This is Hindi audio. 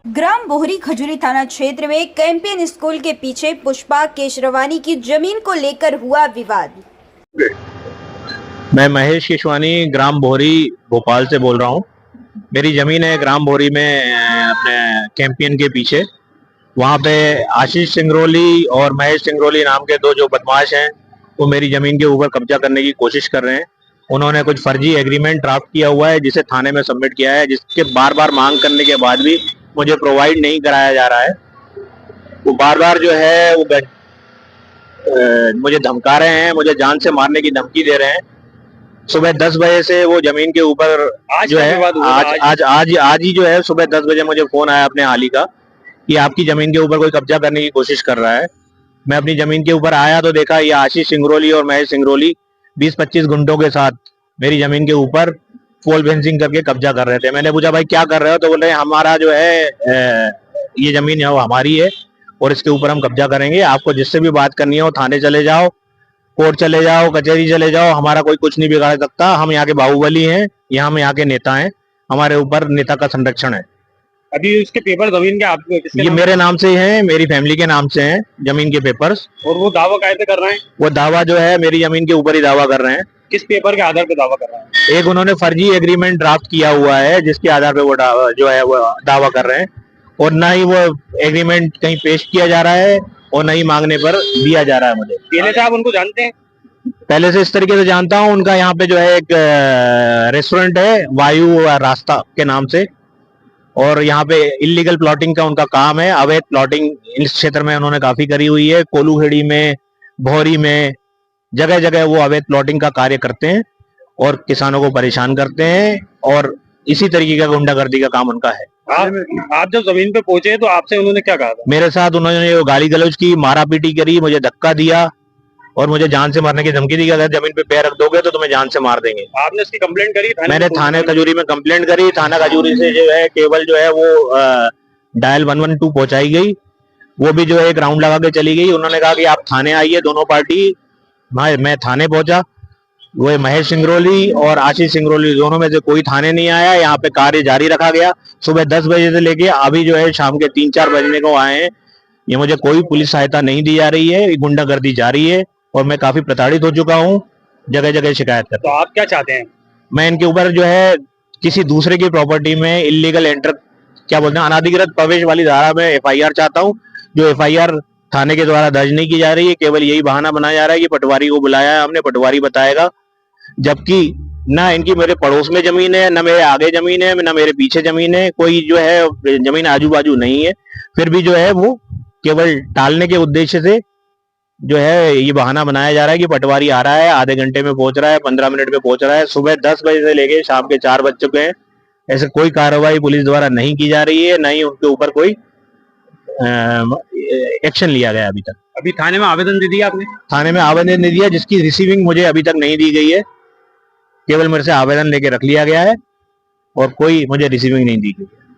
ग्राम बोहरी खजूरी थाना क्षेत्र में कैंपियन स्कूल के पीछे पुष्पा केशरवानी की जमीन को लेकर हुआ विवाद। मैं महेश केशवानी ग्राम बोहरी भोपाल से बोल रहा हूँ। मेरी जमीन है ग्राम बोहरी में अपने कैंपियन के पीछे। वहाँ पे आशीष सिंगरौली और महेश सिंगरौली नाम के दो जो बदमाश हैं वो मेरी जमीन के ऊपर कब्जा करने की कोशिश कर रहे हैं। उन्होंने कुछ फर्जी एग्रीमेंट ड्राफ्ट किया हुआ है जिसे थाने में सबमिट किया है, जिसके बार बार मांग करने के बाद भी मुझे प्रोवाइड नहीं कराया जा रहा है। वो बार बार जो है वो मुझे धमका रहे हैं, मुझे जान से मारने की धमकी दे रहे हैं। सुबह 10 बजे से वो जमीन के ऊपर जो है आज ही जो है सुबह 10 बजे मुझे फोन आया अपने हाली का कि आपकी जमीन के ऊपर कोई कब्जा करने की कोशिश कर रहा है। मैं अपनी जमीन के ऊपर आया तो देखा ये आशीष सिंगरौली और महेश सिंगरौली 20-25 गुंडों के साथ मेरी जमीन के ऊपर पोल फेंसिंग करके कब्जा कर रहे थे। मैंने पूछा भाई क्या कर रहे हो, तो बोल रहे हमारा जो है ये जमीन है वो हमारी है और इसके ऊपर हम कब्जा करेंगे। आपको जिससे भी बात करनी हो थाने चले जाओ, कोर्ट चले जाओ, कचहरी चले जाओ, हमारा कोई कुछ नहीं बिगाड़ सकता। हम यहाँ के बाहुबली हैं, हम यहाँ के नेता हैं, हमारे ऊपर नेता का संरक्षण है। अभी उसके पेपर जमीन के आपके ये मेरे नाम से हैं, मेरी फैमिली के नाम से हैं जमीन के पेपर्स। और वो दावा कायदे कर रहे हैं? वो दावा जो है मेरी जमीन के ऊपर ही दावा कर रहे हैं। किस पेपर के आधार पर दावा कर रहे हैं? एक उन्होंने फर्जी एग्रीमेंट ड्राफ्ट किया हुआ है जिसके आधार पर वो जो है वो दावा कर रहे हैं, और ना ही वो एग्रीमेंट कहीं पेश किया जा रहा है और न ही मांगने पर दिया जा रहा है मुझे। पहले से आप उनको जानते हैं? पहले से इस तरीके से जानता हूँ। उनका यहाँ पे जो है एक रेस्टोरेंट है वायु रास्ता के नाम से, और यहाँ पे इलीगल प्लॉटिंग का उनका काम है। अवैध प्लॉटिंग इस क्षेत्र में उन्होंने काफी करी हुई है। कोलूखेड़ी में, भौरी में, जगह जगह वो अवैध प्लॉटिंग का कार्य करते हैं और किसानों को परेशान करते हैं, और इसी तरीके का गुंडागर्दी का काम उनका है। आप जब जमीन पे पहुंचे तो आपसे उन्होंने क्या कहा था? मेरे साथ उन्होंने गाली गलौज की, मारा पीटी करी, मुझे धक्का दिया और मुझे जान से मारने की धमकी दी कि अगर जमीन पे पैर रख दोगे तो तुम्हें जान से मार देंगे। आपने इसकी कंप्लेंट करी? मैंने थाने खजूरी में कंप्लेंट करी। थाना खजूरी से जो है केवल जो है वो डायल 112 पहुंचाई गई। वो भी जो है एक राउंड लगा के चली गई। उन्होंने कहा कि आप थाने आइए, दोनों पार्टी। मैं थाने पहुंचा। वो महेश सिंगरौली और आशीष सिंगरौली दोनों में से कोई थाने नहीं आया। यहाँ पे कार्य जारी रखा गया। सुबह 10 बजे से लेके अभी जो है शाम के 3-4 बजने को आए हैं। ये मुझे कोई पुलिस सहायता नहीं दी जा रही है, गुंडागर्दी जारी है और मैं काफी प्रताड़ित हो चुका हूँ। जगह जगह शिकायत करता हूं। तो आप क्या चाहते हैं? मैं इनके ऊपर जो है किसी दूसरे की प्रॉपर्टी में इलीगल एंटर, क्या बोलते हैं, अनाधिकृत प्रवेश वाली धारा में FIR चाहता हूँ, जो FIR थाने के द्वारा दर्ज नहीं की जा रही है। केवल यही बहाना बनाया जा रहा है कि पटवारी को बुलाया है हमने, पटवारी बताएगा, जबकि ना इनकी मेरे पड़ोस में जमीन है, ना मेरे आगे जमीन है, ना मेरे पीछे जमीन है। कोई जो है जमीन आजू बाजू नहीं है। फिर भी जो है वो केवल टालने के उद्देश्य से जो है ये बहाना बनाया जा रहा है कि पटवारी आ रहा है, आधे घंटे में पहुंच रहा है, 15 मिनट में पहुंच रहा है। सुबह 10 बजे से लेके शाम के 4 बज चुके हैं। ऐसे कोई कार्रवाई पुलिस द्वारा नहीं की जा रही है, ना ही उनके ऊपर कोई एक्शन लिया गया अभी तक। अभी थाने में आवेदन दे दिया आपने? थाने में आवेदन दे दिया, जिसकी रिसीविंग मुझे अभी तक नहीं दी गई है। केवल मेरे से आवेदन लेके रख लिया गया है और कोई मुझे रिसीविंग नहीं दी गई है।